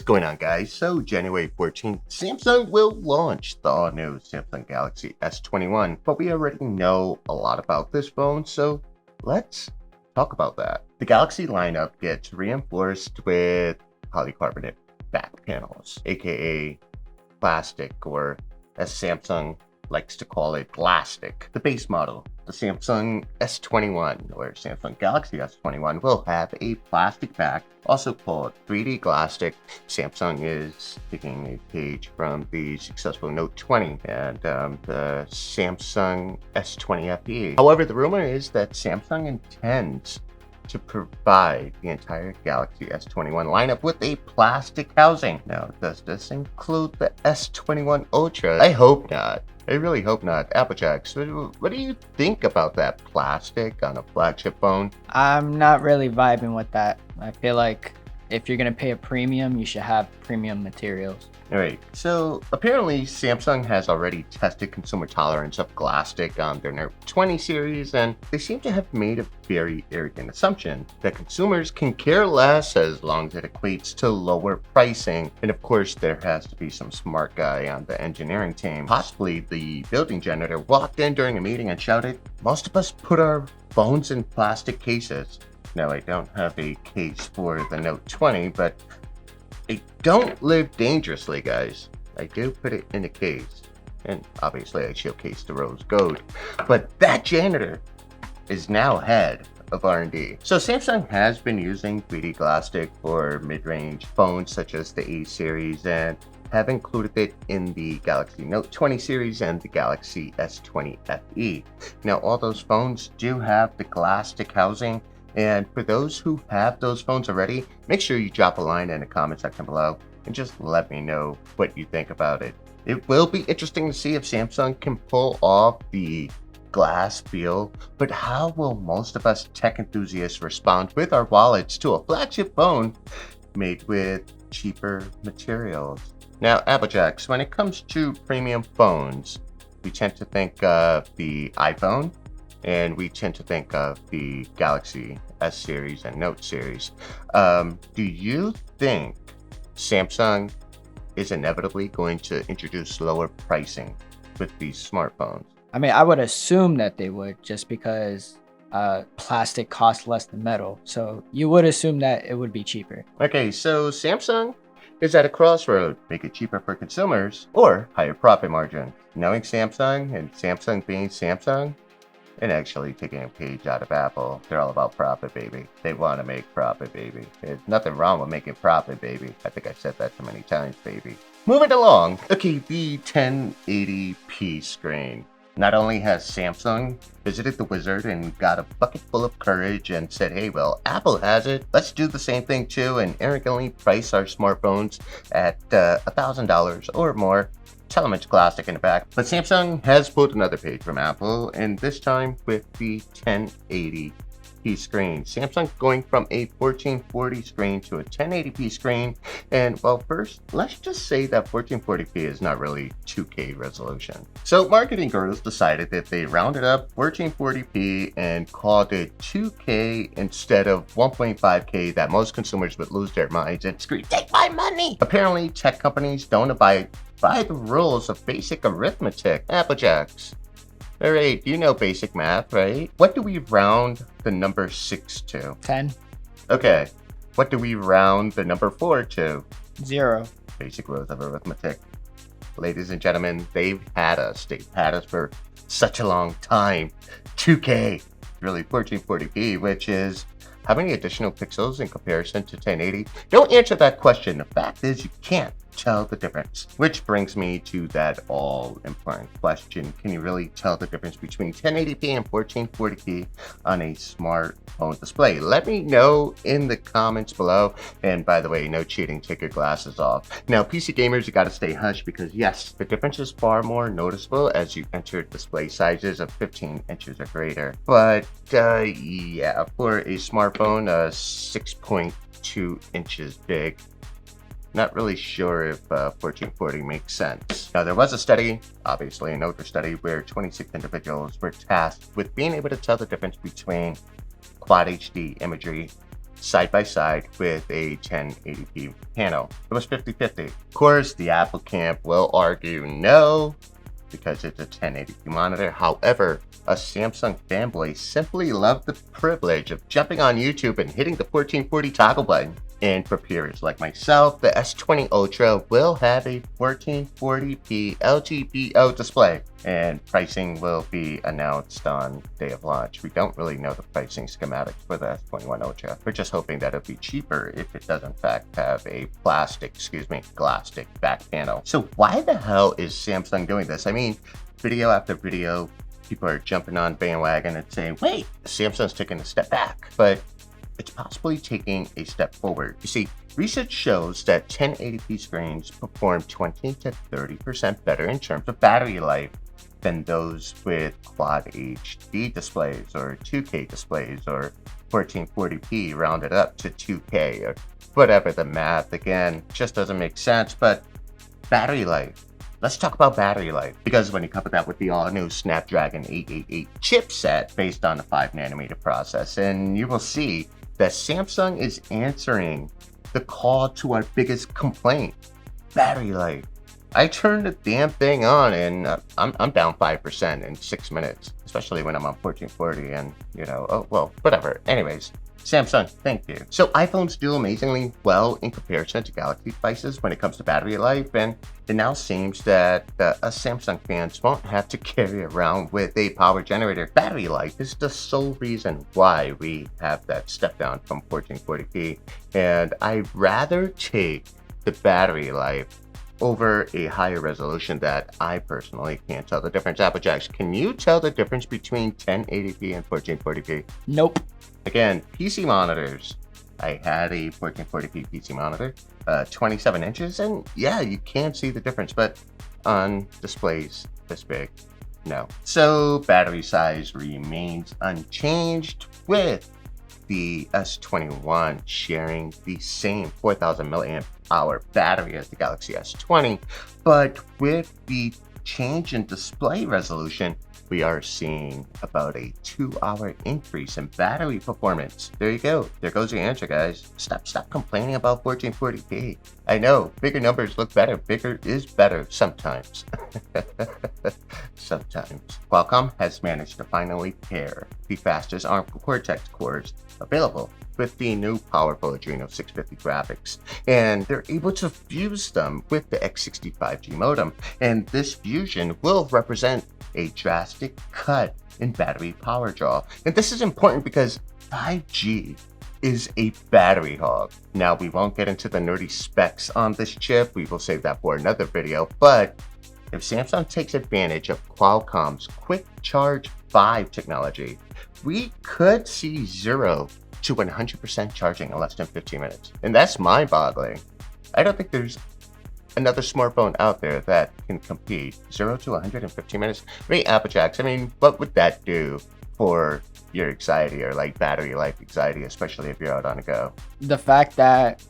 going on, guys? So January 14th, Samsung will launch the all-new Samsung Galaxy S21, but we already know a lot about this phone, so let's talk about that. The Galaxy lineup gets reinforced with polycarbonate back panels, aka plastic, or as Samsung likes to call it, GLASSTIC. The base model, the Samsung S21 or Samsung Galaxy S21, will have a plastic back, also called 3D GLASSTIC. Samsung is taking a page from the successful Note 20 and the Samsung S20 FE. However, the rumor is that Samsung intends to provide the entire Galaxy S21 lineup with a plastic housing. Now, does this include the S21 Ultra? I hope not. I really hope not. Applejacks, what do you think about that plastic on a flagship phone? I'm not really vibing with that. I feel like if you're gonna pay a premium, you should have premium materials. Alright, so apparently Samsung has already tested consumer tolerance of GLASSTIC on their Note 20 series, and they seem to have made a very arrogant assumption that consumers can care less as long as it equates to lower pricing. And of course, there has to be some smart guy on the engineering team, possibly the building janitor, walked in during a meeting and shouted, "Most of us put our phones in plastic cases." Now, I don't have a case for the Note 20, but I don't live dangerously, guys. I do put it in a case. And obviously I showcase the rose gold. But that janitor is now head of R&D. So Samsung has been using 3D GLASSTIC for mid-range phones such as the A series and have included it in the Galaxy Note 20 series and the Galaxy S20 FE. Now, all those phones do have the GLASSTIC housing. And for those who have those phones already, make sure you drop a line in the comment section below and just let me know what you think about it. It will be interesting to see if Samsung can pull off the glass feel, but how will most of us tech enthusiasts respond with our wallets to a flagship phone made with cheaper materials? Now, Applejacks, when it comes to premium phones, we tend to think of the iPhone, and we tend to think of the Galaxy S series and Note series. Do you think Samsung is inevitably going to introduce lower pricing with these smartphones? I mean, I would assume that they would, just because plastic costs less than metal. So you would assume that it would be cheaper. Okay, so Samsung is at a crossroad. Make it cheaper for consumers or higher profit margin. Knowing Samsung and Samsung being Samsung, and actually taking a page out of Apple, they're all about profit, baby. They want to make profit, baby. There's nothing wrong with making profit, baby. I think I said that too many times, baby. Moving along. Okay, the 1080p screen. Not only has Samsung visited the wizard and got a bucket full of courage and said, hey, well, Apple has it. Let's do the same thing too and arrogantly price our smartphones at $1,000 or more. Tell them it's GLASSTIC in the back. But Samsung has pulled another page from Apple, and this time with the 1080p screen. Samsung going from a 1440 screen to a 1080p screen. And well, first, let's just say that 1440p is not really 2K resolution. So marketing gurus decided that they rounded up 1440p and called it 2K instead of 1.5K, that most consumers would lose their minds and scream, "Take my money!" Apparently, tech companies don't abide by the rules of basic arithmetic. Applejacks. Alright, you know basic math, right? What do we round the number 6 to? 10. Okay. What do we round the number 4 to? 0. Basic rules of arithmetic. Ladies and gentlemen, they've had us. They've had us for such a long time. 2K, really 1440p, which is how many additional pixels in comparison to 1080? Don't answer that question. The fact is you can't tell the difference. Which brings me to that all-important question. Can you really tell the difference between 1080p and 1440p on a smartphone display? Let me know in the comments below. And by the way, no cheating, take your glasses off. Now, PC gamers, you gotta stay hush because yes, the difference is far more noticeable as you enter display sizes of 15 inches or greater. But yeah, for a smartphone, 6.2 inches big, not really sure if 1440 makes sense. Now, there was a study, obviously an older study, where 26 individuals were tasked with being able to tell the difference between Quad HD imagery side by side with a 1080p panel. It was 50-50. Of course, the Apple camp will argue no, because it's a 1080p monitor. However, a Samsung fanboy simply loved the privilege of jumping on YouTube and hitting the 1440 toggle button. And for peers like myself, the S20 Ultra will have a 1440p LTPO display, and pricing will be announced on day of launch. We don't really know the pricing schematics for the S21 Ultra. We're just hoping that it'll be cheaper if it does in fact have a GLASSTIC back panel. So why the hell is Samsung doing this? I mean, video after video, people are jumping on bandwagon and saying, wait, Samsung's taking a step back. But it's possibly taking a step forward. You see, research shows that 1080p screens perform 20 to 30% better in terms of battery life than those with Quad HD displays or 2K displays or 1440p rounded up to 2K or whatever the math. Again, just doesn't make sense. But battery life. Let's talk about battery life, because when you couple that with the all-new Snapdragon 888 chipset based on the 5nm process, and you will see that Samsung is answering the call to our biggest complaint, battery life. I turned the damn thing on and I'm down 5% in 6 minutes, especially when I'm on 1440 and, you know, oh, well, whatever. Anyways, Samsung, thank you. So iPhones do amazingly well in comparison to Galaxy devices when it comes to battery life, and it now seems that us Samsung fans won't have to carry around with a power generator. Battery life is the sole reason why we have that step down from 1440p, and I'd rather take the battery life over a higher resolution that I personally can't tell the difference. Applejacks, can you tell the difference between 1080p and 1440p? Nope. Again, PC monitors. I had a 1440p PC monitor, 27 inches, and yeah, you can see the difference, but on displays this big, no. So battery size remains unchanged, with the S21 sharing the same 4000 milliamp hour battery as the Galaxy S20, but with the change in display resolution, we are seeing about a 2-hour increase in battery performance. There you go. There goes your answer, guys. Stop complaining about 1440p. I know, bigger numbers look better. Bigger is better sometimes. Sometimes. Qualcomm has managed to finally pair the fastest ARM Cortex cores available with the new powerful Adreno 650 graphics, and they're able to fuse them with the X65G modem, and this fusion will represent a drastic cut in battery power draw. And this is important because 5G is a battery hog. Now, we won't get into the nerdy specs on this chip, we will save that for another video, but if Samsung takes advantage of Qualcomm's Quick Charge 5 technology, we could see 0 to 100% charging in less than 15 minutes. And that's mind-boggling. I don't think there's another smartphone out there that can compete 0 to 115 minutes. Right, Applejacks, I mean, what would that do for your anxiety or like battery life anxiety, especially if you're out on the go? The fact that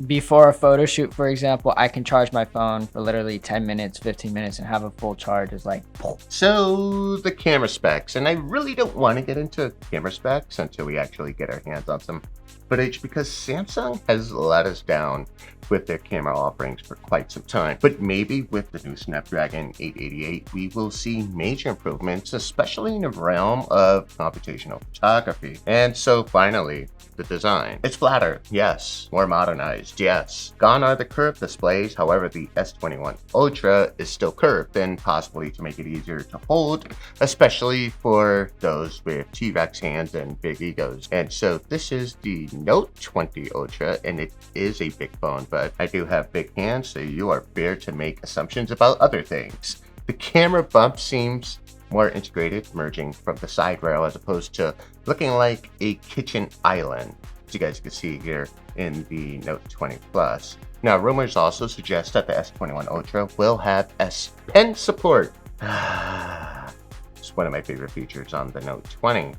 before a photo shoot, for example, I can charge my phone for literally 10 minutes, 15 minutes and have a full charge is like... So the camera specs, and I really don't want to get into camera specs until we actually get our hands on some footage, because Samsung has let us down with their camera offerings for quite some time. But maybe with the new Snapdragon 888, we will see major improvements, especially in the realm of computational photography. And so finally, the design. It's flatter, yes. More modernized, yes. Gone are the curved displays. However, the S21 Ultra is still curved, and possibly to make it easier to hold, especially for those with T-Rex hands and big egos. And so this is the Note 20 Ultra, and it is a big phone, but I do have big hands, so you are fair to make assumptions about other things. The camera bump seems more integrated, merging from the side rail as opposed to looking like a kitchen island, as you guys can see here in the Note 20 Plus. Now, rumors also suggest that the S21 Ultra will have S Pen support. It's one of my favorite features on the Note 20.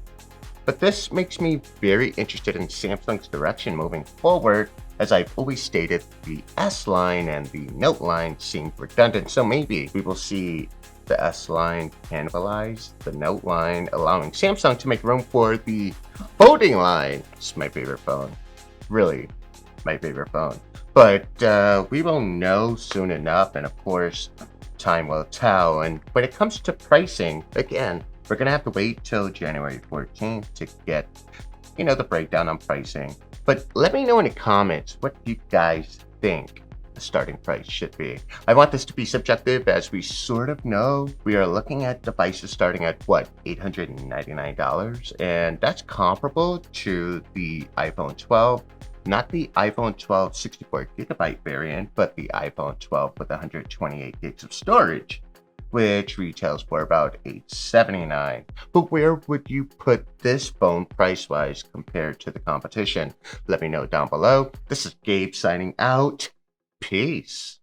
But this makes me very interested in Samsung's direction moving forward. As I've always stated, the S line and the Note line seem redundant, so maybe we will see the S line cannibalize the Note line, allowing Samsung to make room for the folding line. It's my favorite phone. really my favorite phone. But we will know soon enough, and of course, time will tell. And when it comes to pricing, again, we're gonna have to wait till January 14th to get, the breakdown on pricing. But let me know in the comments what you guys think the starting price should be. I want this to be subjective, as we sort of know we are looking at devices starting at what, $899, and that's comparable to the iPhone 12. Not the iPhone 12 64GB variant, but the iPhone 12 with 128 gigs of storage, which retails for about $879. But where would you put this phone price-wise compared to the competition? Let me know down below. This is Gabe signing out. Peace.